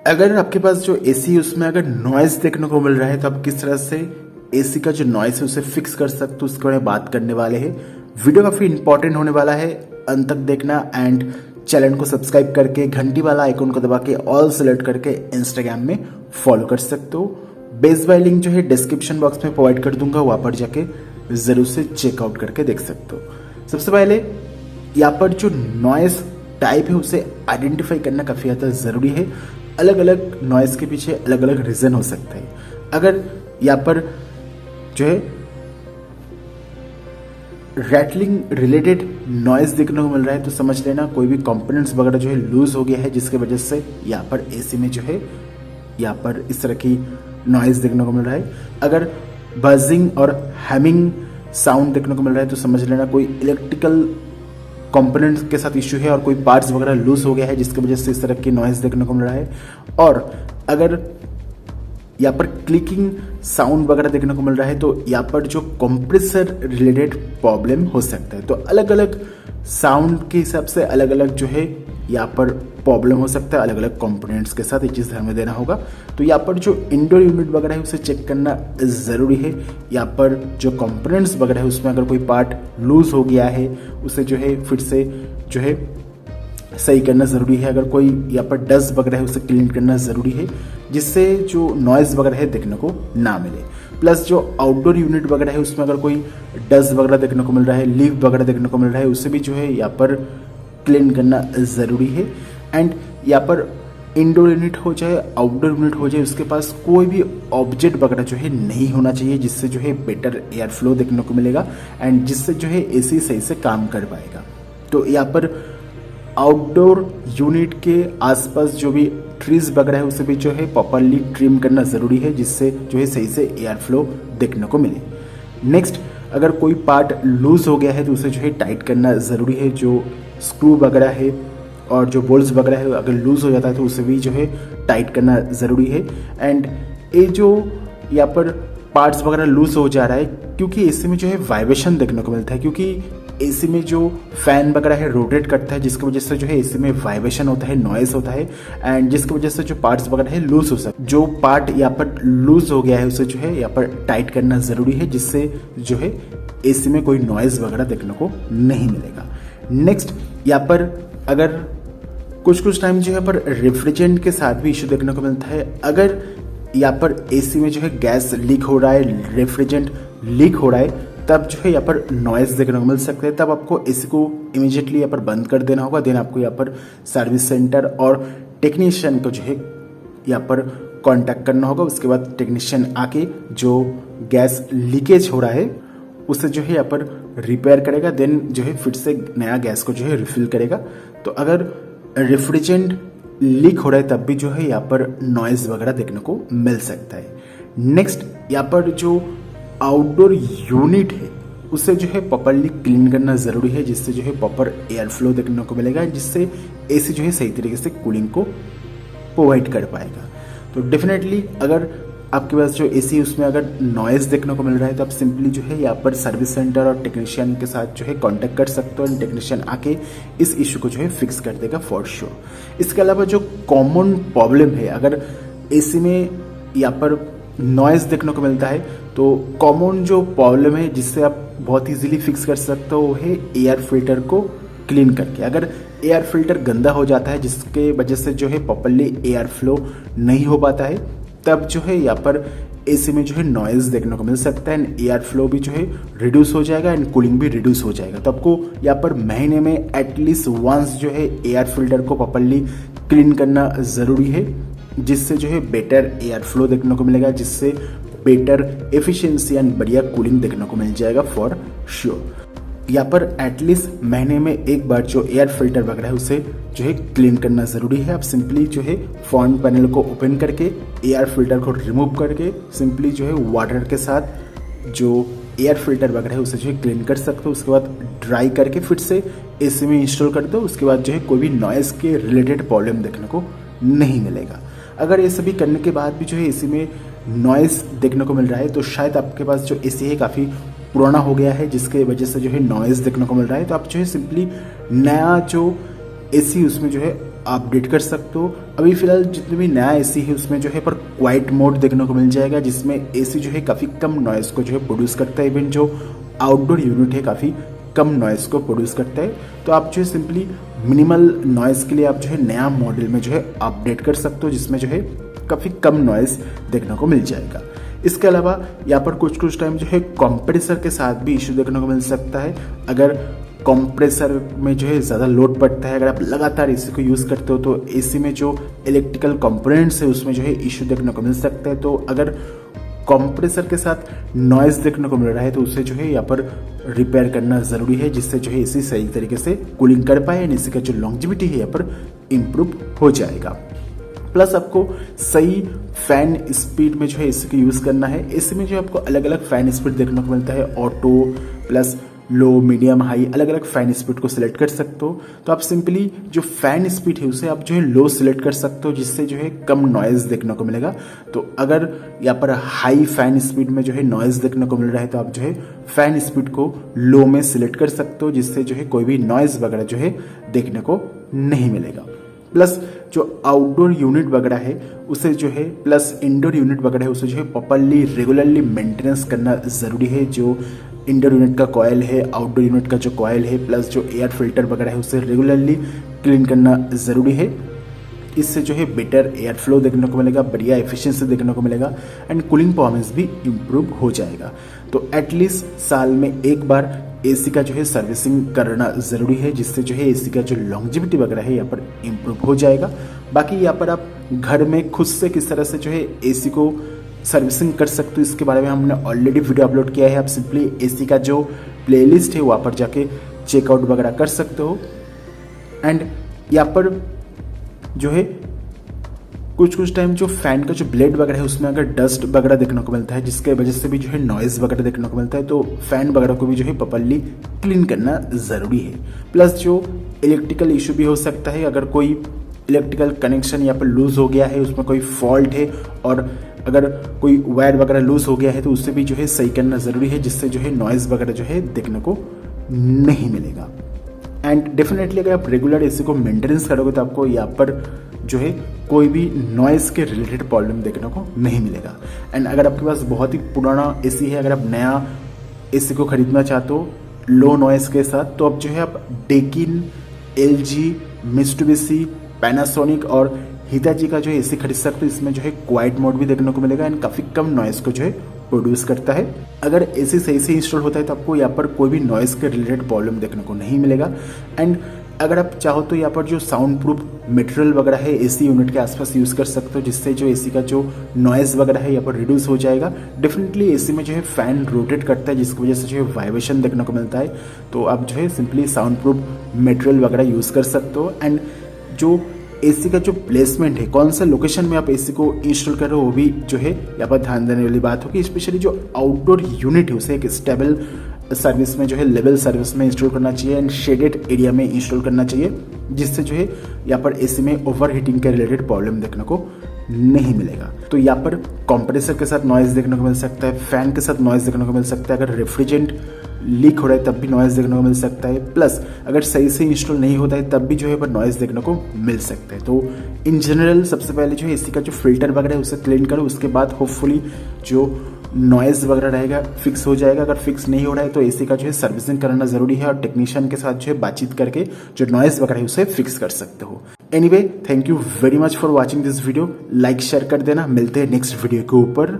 अगर आपके पास जो एसी है उसमें अगर नॉइज देखने को मिल रहा है तो आप किस तरह से एसी का जो नॉइज है उसे फिक्स कर सकते हो, उसके बारे में बात करने वाले हैं। वीडियो काफी इंपॉर्टेंट होने वाला है, अंत तक देखना एंड चैनल को सब्सक्राइब करके घंटी वाला आइकन को दबा के ऑल सेलेक्ट करके इंस्टाग्राम में फॉलो कर सकते हो। बेस बाय लिंक जो है डिस्क्रिप्शन बॉक्स में प्रोवाइड कर दूंगा, वहां पर जाके जरूर से चेकआउट करके देख सकते हो। सबसे पहले यहाँ पर जो नॉइज टाइप है उसे आइडेंटिफाई करना काफी ज़्यादा जरूरी है। अलग अलग नॉइज के पीछे अलग अलग रीजन हो सकता है। अगर यहाँ पर जो है रैटलिंग रिलेटेड नॉइज देखने को मिल रहा है तो समझ लेना कोई भी कंपोनेंट्स वगैरह जो है लूज हो गया है, जिसके वजह से यहाँ पर एसी में जो है यहाँ पर इस तरह की नॉइज देखने को मिल रहा है। अगर बजिंग और हैमिंग साउंड देखने को मिल रहा है तो समझ लेना कोई इलेक्ट्रिकल कंपोनेंट्स के साथ इश्यू है और कोई पार्ट्स वगैरह लूज हो गया है, जिसकी वजह से इस तरह की नॉइज देखने को मिल रहा है। और अगर यहाँ पर क्लिकिंग साउंड वगैरह देखने को मिल रहा है तो यहाँ पर जो कंप्रेसर रिलेटेड प्रॉब्लम हो सकता है। तो अलग अलग साउंड के हिसाब से अलग अलग जो है यहाँ पर प्रॉब्लम हो सकता है, अलग अलग कंपोनेंट्स के साथ ये चीज़ ध्यान में देना होगा। तो यहाँ पर जो इंडोर यूनिट वगैरह है उसे चेक करना ज़रूरी है। यहाँ पर जो कंपोनेंट्स वगैरह है उसमें अगर कोई पार्ट लूज हो गया है उसे जो है फिर से जो है सही करना ज़रूरी है। अगर कोई यहाँ पर डस्ट वगैरह है उसे क्लीन करना ज़रूरी है, जिससे जो नॉइज़ वगैरह है देखने को ना मिले। प्लस जो आउटडोर यूनिट वगैरह है उसमें अगर कोई डस्ट वगैरह देखने को मिल रहा है, लीफ वगैरह देखने को मिल रहा है, उसे भी जो है यहाँ पर क्लीन करना ज़रूरी है। एंड यहाँ पर इंडोर यूनिट हो चाहे आउटडोर यूनिट हो जाए, उसके पास कोई भी ऑब्जेक्ट वगैरह जो है नहीं होना चाहिए, जिससे जो है बेटर एयर फ्लो देखने को मिलेगा एंड जिससे जो है एसी सही से काम कर पाएगा। तो यहाँ पर आउटडोर यूनिट के आसपास जो भी ट्रीज वगैरह है उसे भी जो है प्रॉपरली ट्रिम करना ज़रूरी है, जिससे जो है सही से एयर फ्लो देखने को मिले। नेक्स्ट, अगर कोई पार्ट लूज हो गया है तो उसे जो है टाइट करना ज़रूरी है। जो स्क्रू वगैरह है और जो बोल्ट्स वगैरह है अगर लूज हो जाता है तो उसे भी जो है टाइट करना ज़रूरी है। एंड ये जो यहाँ पर पार्ट्स वगैरह लूज हो जा रहा है क्योंकि एसी में जो है वाइब्रेशन देखने को मिलता है, क्योंकि एसी में जो फैन वगैरह है रोटेट करता है, जिसकी वजह से जो है एसी में वाइब्रेशन होता है, नॉइज होता है एंड जिसकी वजह से जो पार्ट्स वगैरह है लूज हो सकते। जो पार्ट यहाँ पर लूज हो गया है उसे जो है यहाँ पर टाइट करना ज़रूरी है, जिससे जो है एसी में कोई नॉइज वगैरह देखने को नहीं मिलेगा। नेक्स्ट, यहाँ पर अगर कुछ टाइम जो है पर रेफ्रिजरेंट के साथ भी इशू देखने को मिलता है। अगर यहाँ पर एसी में जो है गैस लीक हो रहा है, रेफ्रिजरेंट लीक हो रहा है, तब जो है यहाँ पर नॉइज देखने को मिल सकता है। तब आपको एसी को इमीडिएटली यहाँ पर बंद कर देना होगा। देन आपको यहाँ पर सर्विस सेंटर और टेक्नीशियन को जो है यहाँ पर कांटेक्ट करना होगा। उसके बाद टेक्नीशियन आके जो गैस लीकेज हो रहा है उसे जो है यहाँ पर रिपेयर करेगा, देन जो है फिर से नया गैस को जो है रिफिल करेगा। तो अगर रेफ्रिजरेंट लीक हो रहा है तब भी जो है यहाँ पर नॉइज वगैरह देखने को मिल सकता है। नेक्स्ट, यहाँ पर जो आउटडोर यूनिट है उसे जो है प्रॉपरली क्लीन करना ज़रूरी है, जिससे जो है प्रॉपर एयर फ्लो देखने को मिलेगा, जिससे एसी जो है सही तरीके से कूलिंग को प्रोवाइड कर पाएगा। तो डेफिनेटली अगर आपके पास जो एसी है उसमें अगर नॉइज देखने को मिल रहा है तो आप सिंपली जो है यहाँ पर सर्विस सेंटर और टेक्नीशियन के साथ जो है कांटेक्ट कर सकते हो एंड टेक्नीशियन आके इस इशू को जो है फिक्स कर देगा फॉर श्योर। इसके अलावा जो कॉमन प्रॉब्लम है, अगर एसी में यहाँ पर नॉइज देखने को मिलता है तो कॉमन जो प्रॉब्लम है जिससे आप बहुत ईजिली फिक्स कर सकते हो वो है एयर फिल्टर को क्लीन करके। अगर एयर फिल्टर गंदा हो जाता है जिसके वजह से जो है प्रॉपरली एयर फ्लो नहीं हो पाता है, तब जो है यहाँ पर एसी में जो है नॉइज देखने को मिल सकता है एंड एयर फ्लो भी जो है रिड्यूस हो जाएगा एंड कूलिंग भी रिड्यूस हो जाएगा। तो आपको यहाँ पर महीने में एटलीस्ट वंस जो है एयर फिल्टर को प्रॉपरली क्लीन करना ज़रूरी है, जिससे जो है बेटर एयर फ्लो देखने को मिलेगा, जिससे बेटर एफिशिएंसी एंड बढ़िया कूलिंग देखने को मिल जाएगा फॉर श्योर। यहाँ पर एटलीस्ट महीने में एक बार जो एयर फिल्टर वगैरह है उसे जो है क्लीन करना ज़रूरी है। आप सिंपली जो है फ्रंट पैनल को ओपन करके एयर फिल्टर को रिमूव करके सिंपली जो है वाटर के साथ जो एयर फिल्टर वगैरह है उसे जो है क्लीन कर सकते हो। उसके बाद ड्राई करके फिर से एसी में इंस्टॉल कर दो। उसके बाद जो है कोई भी नॉइज़ के रिलेटेड प्रॉब्लम देखने को नहीं मिलेगा। अगर ये सभी करने के बाद भी जो है एसी में नॉइज़ देखने को मिल रहा है तो शायद आपके पास जो एसी है काफ़ी पुराना हो गया है, जिसके वजह से जो है नॉइज़ देखने को मिल रहा है। तो आप जो है सिंपली नया जो एसी उसमें जो है अपडेट कर सकते हो। अभी फिलहाल जितने भी नया एसी है उसमें जो है पर क्वाइट मोड देखने को मिल जाएगा, जिसमें एसी जो है काफ़ी कम नॉइज़ को जो है प्रोड्यूस करता है। इवन जो आउटडोर यूनिट है काफ़ी कम नॉइज़ को प्रोड्यूस करता है। तो आप जो है सिंपली मिनिमल नॉइज़ के लिए आप जो है नया मॉडल में जो है अपडेट कर सकते हो, जिसमें जो है काफ़ी कम नॉइज़ देखने को मिल जाएगा। इसके अलावा यहाँ पर कुछ टाइम जो है कंप्रेसर के साथ भी इशू देखने को मिल सकता है। अगर कंप्रेसर में जो है ज़्यादा लोड पड़ता है, अगर आप लगातार एसी को यूज़ करते हो तो एसी में जो इलेक्ट्रिकल कंपोनेंट्स है उसमें जो है इशू देखने को मिल सकता है। तो अगर कंप्रेसर के साथ नॉइज़ देखने को मिल रहा है तो उसे जो है यहाँ पर रिपेयर करना ज़रूरी है, जिससे जो है एसी सही तरीके से कूलिंग कर पाए एंड एसी का जो लॉन्जिविटी है यहाँ पर इम्प्रूव हो जाएगा। प्लस आपको सही फैन स्पीड में जो है एसी को यूज़ करना है। एसी में जो आपको अलग अलग फैन स्पीड देखने को मिलता है, auto plus low, medium, high, अलग अलग फैन स्पीड को सिलेक्ट कर सकते हो। तो आप सिंपली जो फैन स्पीड है उसे आप जो है लो सिलेक्ट कर सकते हो, जिससे जो है कम नॉइज़ देखने को मिलेगा। तो अगर यहाँ पर हाई फैन स्पीड में जो है नॉइज़ देखने को मिल रहा है तो आप जो है फैन स्पीड को लो में सिलेक्ट कर सकते हो, जिससे जो है कोई भी नॉइज़ वगैरह जो है देखने को नहीं मिलेगा। प्लस जो आउटडोर यूनिट वगैरह है उसे जो है प्लस इंडोर यूनिट वगैरह है उसे जो है प्रॉपरली रेगुलरली मेंटेनेंस करना ज़रूरी है। जो इंडोर यूनिट का कॉयल है, आउटडोर यूनिट का जो कॉयल है, प्लस जो एयर फिल्टर वगैरह है उसे रेगुलरली क्लीन करना ज़रूरी है। इससे जो है बेटर एयर फ्लो देखने को मिलेगा, बढ़िया एफिशिएंसी देखने को मिलेगा एंड कूलिंग परफॉर्मेंस भी इम्प्रूव हो जाएगा। तो एटलीस्ट साल में एक बार एसी का जो है सर्विसिंग करना ज़रूरी है, जिससे जो है एसी का जो लॉन्जिविटी वगैरह है यहाँ पर इम्प्रूव हो जाएगा। बाकी यहाँ पर आप घर में खुद से किस तरह से जो है एसी को सर्विसिंग कर सकते हो इसके बारे में हमने ऑलरेडी वीडियो अपलोड किया है। आप सिंपली एसी का जो प्लेलिस्ट है वहाँ पर जाके चेकआउट वगैरह कर सकते हो। एंड यहाँ पर जो है कुछ टाइम जो फैन का जो ब्लेड वगैरह है उसमें अगर डस्ट वगैरह देखने को मिलता है, जिसके वजह से भी जो है नॉइज़ वगैरह देखने को मिलता है, तो फैन वगैरह को भी जो है प्रॉपरली क्लीन करना ज़रूरी है। प्लस जो इलेक्ट्रिकल इशू भी हो सकता है, अगर कोई इलेक्ट्रिकल कनेक्शन यहाँ पर लूज़ हो गया है, उसमें कोई फॉल्ट है और अगर कोई वायर वगैरह लूज़ हो गया है तो उसे भी जो है सही करना ज़रूरी है, जिससे जो है नॉइज़ वगैरह जो है देखने को नहीं मिलेगा। एंड डेफिनेटली अगर आप रेगुलर एसी को मेंटेनेंस करोगे तो आपको यहाँ पर जो है कोई भी नॉइज़ के रिलेटेड प्रॉब्लम देखने को नहीं मिलेगा। एंड अगर आपके पास बहुत ही पुराना एसी है, अगर आप नया एसी को खरीदना चाहते हो लो नॉइज़ के साथ, तो अब जो है आप डेकिन, एलजी, मित्सुबिशी, पैनासोनिक और हिताची का जो है एसी खरीद सकते हो। इसमें जो है क्वाइट मोड भी देखने को मिलेगा एंड काफ़ी कम नॉइज़ को जो है प्रोड्यूस करता है। अगर एसी सही से इंस्टॉल होता है तो आपको यहाँ पर कोई भी नॉइज़ के रिलेटेड प्रॉब्लम देखने को नहीं मिलेगा। एंड अगर आप चाहो तो यहाँ पर जो साउंड प्रूफ मटेरियल वगैरह है एसी यूनिट के आसपास यूज़ कर सकते हो, जिससे जो एसी का जो नॉइज़ वगैरह है यहाँ पर रिड्यूस हो जाएगा। डेफिनेटली एसी में जो है फैन रोटेट करता है, जिसकी वजह से जो है वाइब्रेशन देखने को मिलता है। तो आप जो है सिंपली साउंड प्रूफ मटेरियल वगैरह यूज़ कर सकते हो। एंड जो एसी का जो प्लेसमेंट है, कौन सा लोकेशन में आप एसी को इंस्टॉल कर रहे हो, वो भी जो है यहाँ पर ध्यान देने वाली बात होगी। स्पेशली जो आउटडोर यूनिट है उसे एक स्टेबल सर्विस में जो है लेवल सर्विस में इंस्टॉल करना चाहिए एंड शेडेड एरिया में इंस्टॉल करना चाहिए, जिससे जो है यहाँ पर एसी में ओवर हीटिंग के रिलेटेड प्रॉब्लम देखने को नहीं मिलेगा। तो यहाँ पर कंप्रेसर के साथ नॉइज़ देखने को मिल सकता है, फैन के साथ नॉइज़ देखने को मिल सकता है, अगर रेफ्रिजरेंट लीक हो रहा है तब भी नॉइज़ देखने को मिल सकता है। प्लस अगर सही से इंस्टॉल नहीं होता है तब भी जो है पर नॉइज़ देखने को मिल सकता है। तो इन जनरल सबसे पहले जो है एसी का जो फिल्टर वगैरह है उसे क्लीन करो, उसके बाद होपफुली जो नॉइज़ वगैरह रहेगा फिक्स हो जाएगा। अगर फिक्स नहीं हो रहा है तो एसी का जो है सर्विसिंग कराना ज़रूरी है और टेक्नीशियन के साथ जो है बातचीत करके जो नॉइज़ वगैरह है उसे फिक्स कर सकते हो। Anyway, thank you very much for watching this video. Like share कर देना, मिलते हैं नेक्स्ट वीडियो के ऊपर।